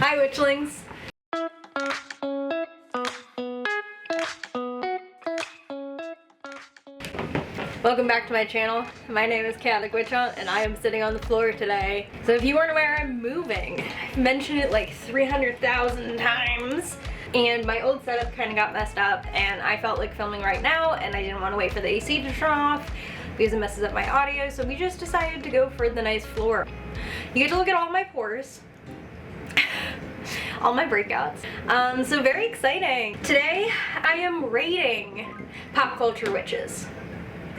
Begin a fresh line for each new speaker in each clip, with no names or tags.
Hi witchlings! Welcome back to my channel. My name is Catholic Witch Hunt and I am sitting on the floor today. So if you weren't aware, I'm moving. I've mentioned it like 300,000 times. And my old setup kind of got messed up and I felt like filming right now and I didn't want to wait for the AC to turn off because it messes up my audio, so we just decided to go for the nice floor. You get to look at all my pores. All my breakouts. So very exciting. Today I am rating pop culture witches.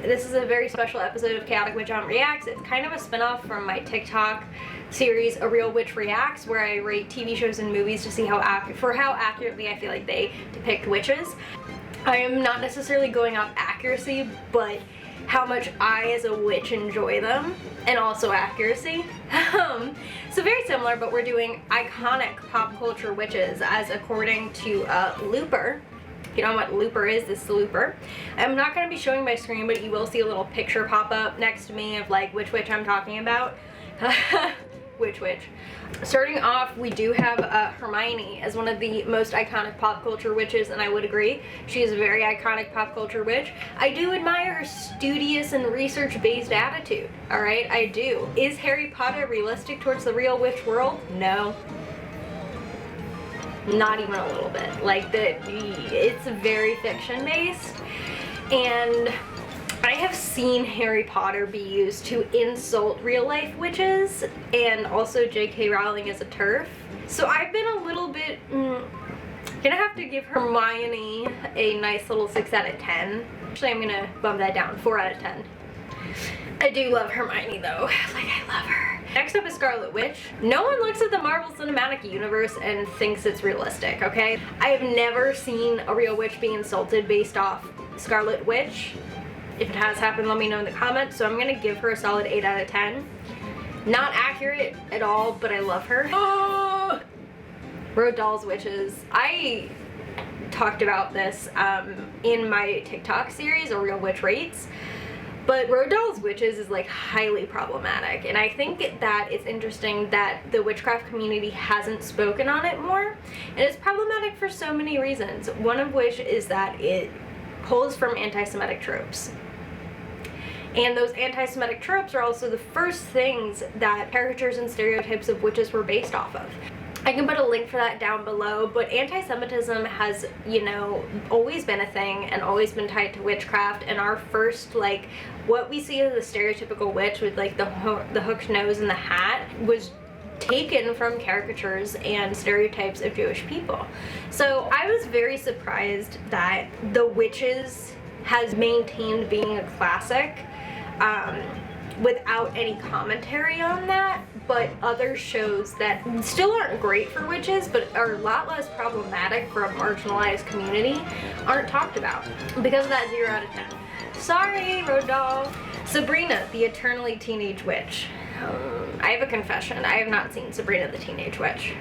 This is a very special episode of CWA Reacts. It's kind of a spin-off from my TikTok series, A Real Witch Reacts, where I rate TV shows and movies to see how accurately I feel like they depict witches. I am not necessarily going off accuracy, but how much I as a witch enjoy them, and also accuracy. So very similar, but we're doing iconic pop culture witches as according to Looper. If you don't know what Looper is, this is Looper. I'm not going to be showing my screen, but you will see a little picture pop up next to me of like which witch I'm talking about. Which witch? Starting off, we do have Hermione as one of the most iconic pop culture witches, and I would agree. She is a very iconic pop culture witch. I do admire her studious and research-based attitude, alright? I do. Is Harry Potter realistic towards the real witch world? No. Not even a little bit. Like, it's very fiction-based, and I have seen Harry Potter be used to insult real-life witches, and also J.K. Rowling as a TERF. So I've been a little bit, gonna have to give Hermione a nice little 6 out of 10. Actually, I'm gonna bump that down, 4 out of 10. I do love Hermione though, like I love her. Next up is Scarlet Witch. No one looks at the Marvel Cinematic Universe and thinks it's realistic, okay? I have never seen a real witch be insulted based off Scarlet Witch. If it has happened, let me know in the comments. So I'm gonna give her a solid 8 out of 10. Not accurate at all, but I love her. Oh! Roald Dahl's witches. I talked about this in my TikTok series, A Real Witch Rates. But Roald Dahl's witches is like highly problematic, and I think that it's interesting that the witchcraft community hasn't spoken on it more. And it's problematic for so many reasons, one of which is that it pulls from anti-Semitic tropes. And those anti-Semitic tropes are also the first things that caricatures and stereotypes of witches were based off of. I can put a link for that down below, but anti-Semitism has, you know, always been a thing and always been tied to witchcraft, and our first, like, what we see as a stereotypical witch with, like, the hooked nose and the hat was taken from caricatures and stereotypes of Jewish people. So I was very surprised that The Witches has maintained being a classic without any commentary on that, but other shows that still aren't great for witches but are a lot less problematic for a marginalized community aren't talked about because of that 0 out of 10. Sorry, Roald Dahl. Sabrina, the Eternally Teenage Witch. I have a confession. I have not seen Sabrina the Teenage Witch.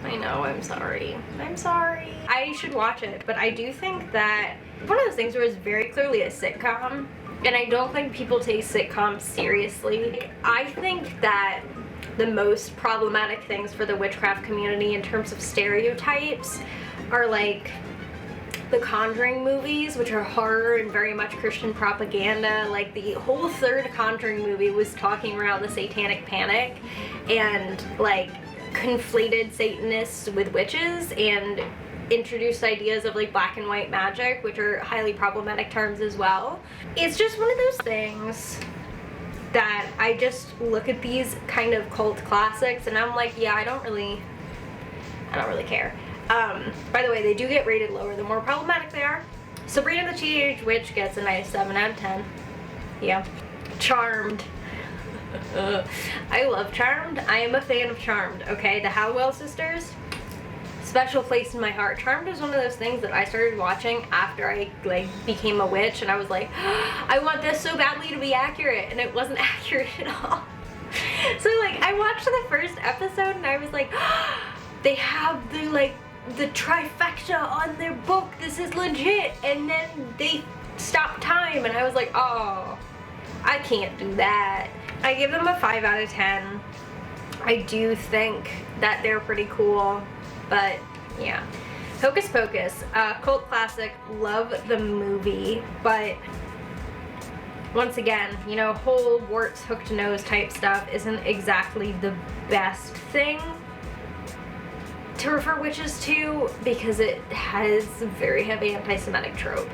I know, I'm sorry. I'm sorry. I should watch it, but I do think that one of those things where it's very clearly a sitcom, and I don't think people take sitcoms seriously. I think that the most problematic things for the witchcraft community in terms of stereotypes are like the Conjuring movies, which are horror and very much Christian propaganda. Like the whole third Conjuring movie was talking around the satanic panic and like conflated Satanists with witches and introduced ideas of like black and white magic, which are highly problematic terms as well. It's just one of those things that I just look at these kind of cult classics and I'm like, yeah, I don't really care. By the way, they do get rated lower the more problematic they are. Sabrina the Teenage Witch gets a nice 7 out of 10. Yeah. Charmed. I love Charmed. I am a fan of Charmed, okay? The Howell sisters, special place in my heart. Charmed is one of those things that I started watching after I like became a witch, and I was like, I want this so badly to be accurate, and it wasn't accurate at all. So like I watched the first episode and I was like, they have the trifecta on their book, this is legit, and then they stopped time and I was like, oh, I can't do that. I give them a 5 out of 10. I do think that they're pretty cool, but yeah. Hocus Pocus, cult classic, love the movie, but once again, you know, whole warts hooked nose type stuff isn't exactly the best thing to refer witches to, because it has a very heavy anti-Semitic trope.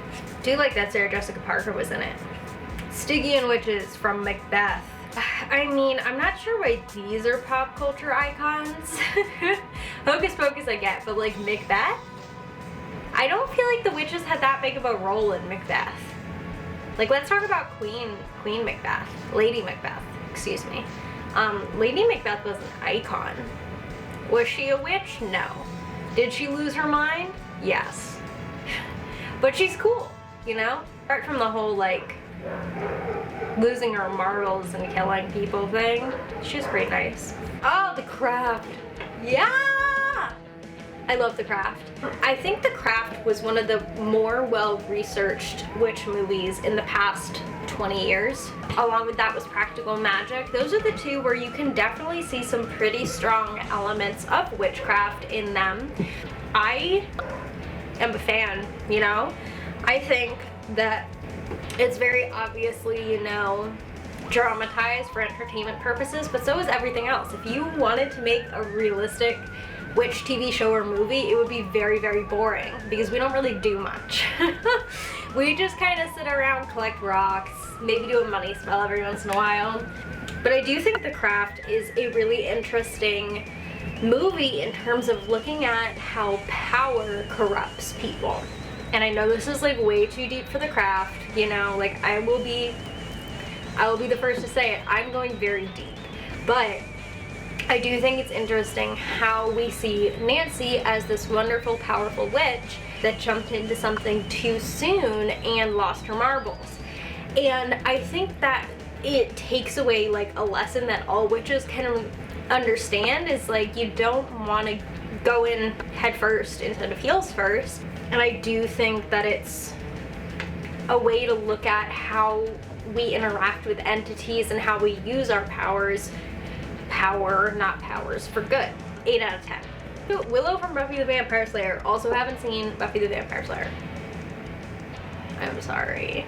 Do like that Sarah Jessica Parker was in it. Stygian witches from Macbeth. I mean, I'm not sure why these are pop culture icons. Hocus Pocus I get, but like Macbeth? I don't feel like the witches had that big of a role in Macbeth. Like, let's talk about Queen Macbeth. Lady Macbeth, excuse me. Lady Macbeth was an icon. Was she a witch? No. Did she lose her mind? Yes. But she's cool, you know? Apart from the whole, like, losing her marbles and killing people thing, she's pretty nice. Oh, The Craft. Yeah! I love The Craft. I think The Craft was one of the more well-researched witch movies in the past 20 years. Along with that was Practical Magic. Those are the two where you can definitely see some pretty strong elements of witchcraft in them. I am a fan, you know? I think that it's very obviously, you know, dramatized for entertainment purposes, but so is everything else. If you wanted to make a realistic witch TV show or movie, it would be very, very boring because we don't really do much. We just kind of sit around, collect rocks, maybe do a money spell every once in a while. But I do think The Craft is a really interesting movie in terms of looking at how power corrupts people. And I know this is like way too deep for The Craft, you know, like I will be the first to say it, I'm going very deep. But I do think it's interesting how we see Nancy as this wonderful, powerful witch that jumped into something too soon and lost her marbles. And I think that it takes away like a lesson that all witches can understand, is like you don't want to go in head first instead of heels first. And I do think that it's a way to look at how we interact with entities and how we use our powers, not powers, for good. 8 out of 10. Willow from Buffy the Vampire Slayer. Also haven't seen Buffy the Vampire Slayer. I'm sorry.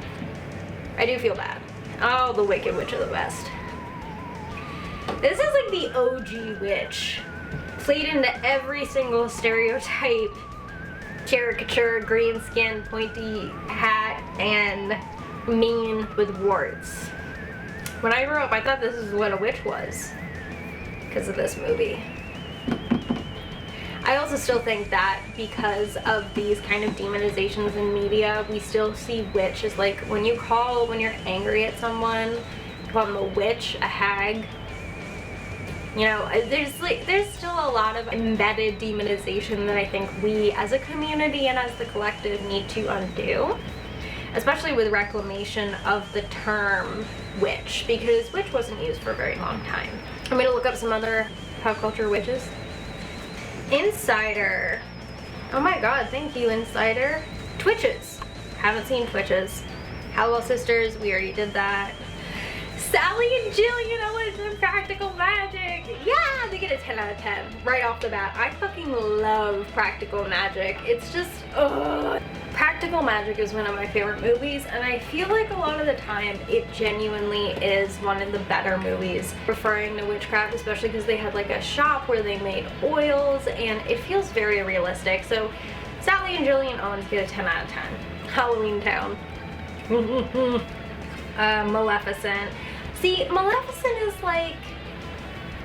I do feel bad. Oh, the Wicked Witch of the West. This is like the OG witch. Played into every single stereotype, caricature, green skin, pointy hat, and mean with warts. When I grew up, I thought this is what a witch was because of this movie. I also still think that because of these kind of demonizations in media, we still see witch as like when you're angry at someone, you call them a witch, a hag. You know, there's still a lot of embedded demonization that I think we as a community and as the collective need to undo. Especially with reclamation of the term witch, because witch wasn't used for a very long time. I'm gonna look up some other pop culture witches. Insider. Oh my god, thank you, Insider. Twitches. Haven't seen Twitches. Hallowell Sisters, we already did that. Sally and Jillian Owens in Practical Magic. Yeah, they get a 10 out of 10 right off the bat. I fucking love Practical Magic. It's just, ugh. Practical Magic is one of my favorite movies, and I feel like a lot of the time it genuinely is one of the better movies referring to witchcraft, especially because they had like a shop where they made oils, and it feels very realistic. So Sally and Jillian Owens get a 10 out of 10. Halloween Town. Maleficent. See, Maleficent is like,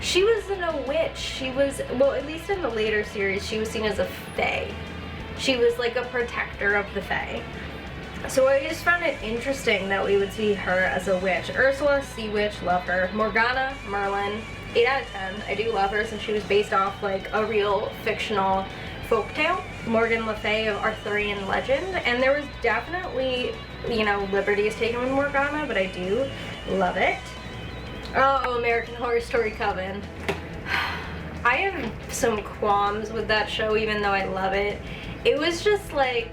she wasn't a witch. She was, well, at least in the later series, she was seen as a fae. She was like a protector of the fae. So I just found it interesting that we would see her as a witch. Ursula, Sea Witch, love her. Morgana, Merlin, 8 out of 10. I do love her since she was based off like a real fictional folktale. Morgan Le Fay of Arthurian legend. And there was definitely, you know, liberties taken with Morgana, but I do love it. Oh, American Horror Story Coven. I have some qualms with that show, even though I love it. It was just like,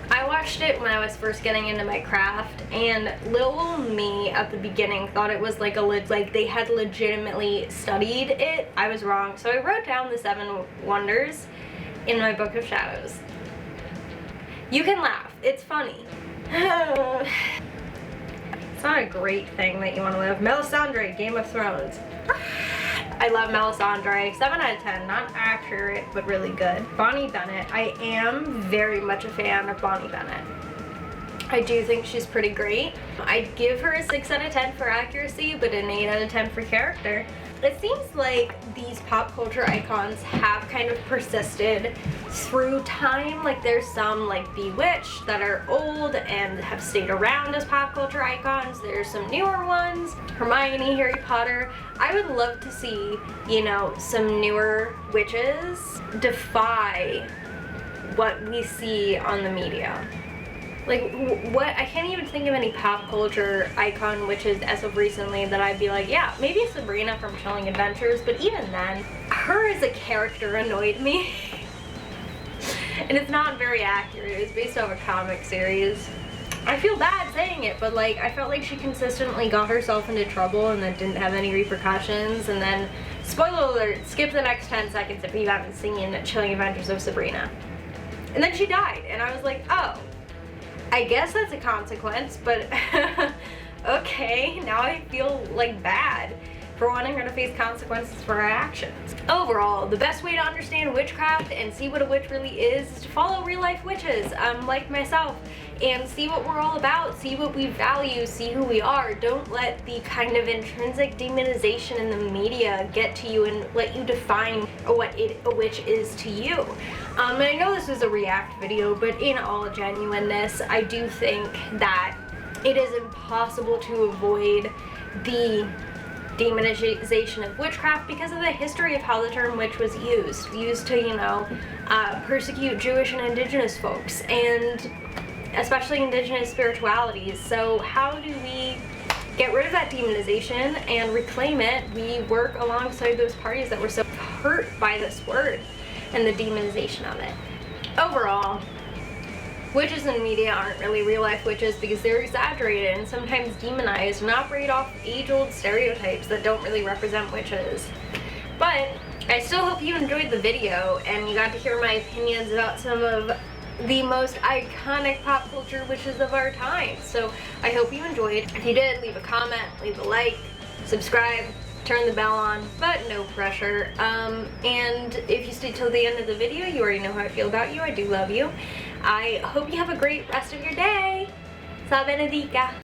I I watched it when I was first getting into my craft, and little me at the beginning thought it was like like they had legitimately studied it. I was wrong. So I wrote down the 7 wonders in my book of shadows. You can laugh. It's funny. It's not a great thing that you want to live. Melisandre, Game of Thrones. I love Melisandre. 7 out of 10. Not accurate, but really good. Bonnie Bennett. I am very much a fan of Bonnie Bennett. I do think she's pretty great. I'd give her a 6 out of 10 for accuracy, but an 8 out of 10 for character. It seems like these pop culture icons have kind of persisted through time. Like there's some like Bewitched that are old and have stayed around as pop culture icons. There's some newer ones, Hermione, Harry Potter. I would love to see, you know, some newer witches defy what we see on the media. Like, what? I can't even think of any pop culture icon witches as of recently that I'd be like, yeah, maybe Sabrina from Chilling Adventures, but even then, her as a character annoyed me. And it's not very accurate. It was based off a comic series. I feel bad saying it, but like, I felt like she consistently got herself into trouble and then didn't have any repercussions, and then, spoiler alert, skip the next 10 seconds if you haven't seen Chilling Adventures of Sabrina. And then she died, and I was like, oh. I guess that's a consequence, but okay, now I feel like bad for wanting her to face consequences for her actions. Overall, the best way to understand witchcraft and see what a witch really is to follow real life witches, like myself, and see what we're all about, see what we value, see who we are. Don't let the kind of intrinsic demonization in the media get to you and let you define what a witch is to you. And I know this was a react video, but in all genuineness, I do think that it is impossible to avoid the demonization of witchcraft because of the history of how the term witch was used to, you know, persecute Jewish and indigenous folks, and especially indigenous spiritualities. So how do we get rid of that demonization and reclaim it? We work alongside those parties that were so hurt by this word and the demonization of it. Overall, witches in media aren't really real life witches because they're exaggerated and sometimes demonized and operate off age-old stereotypes that don't really represent witches. But I still hope you enjoyed the video and you got to hear my opinions about some of the most iconic pop culture witches of our time. So I hope you enjoyed. If you did, leave a comment, leave a like, subscribe, turn the bell on, but no pressure. And if you stayed till the end of the video, you already know how I feel about you. I do love you. I hope you have a great rest of your day. Sa benedica.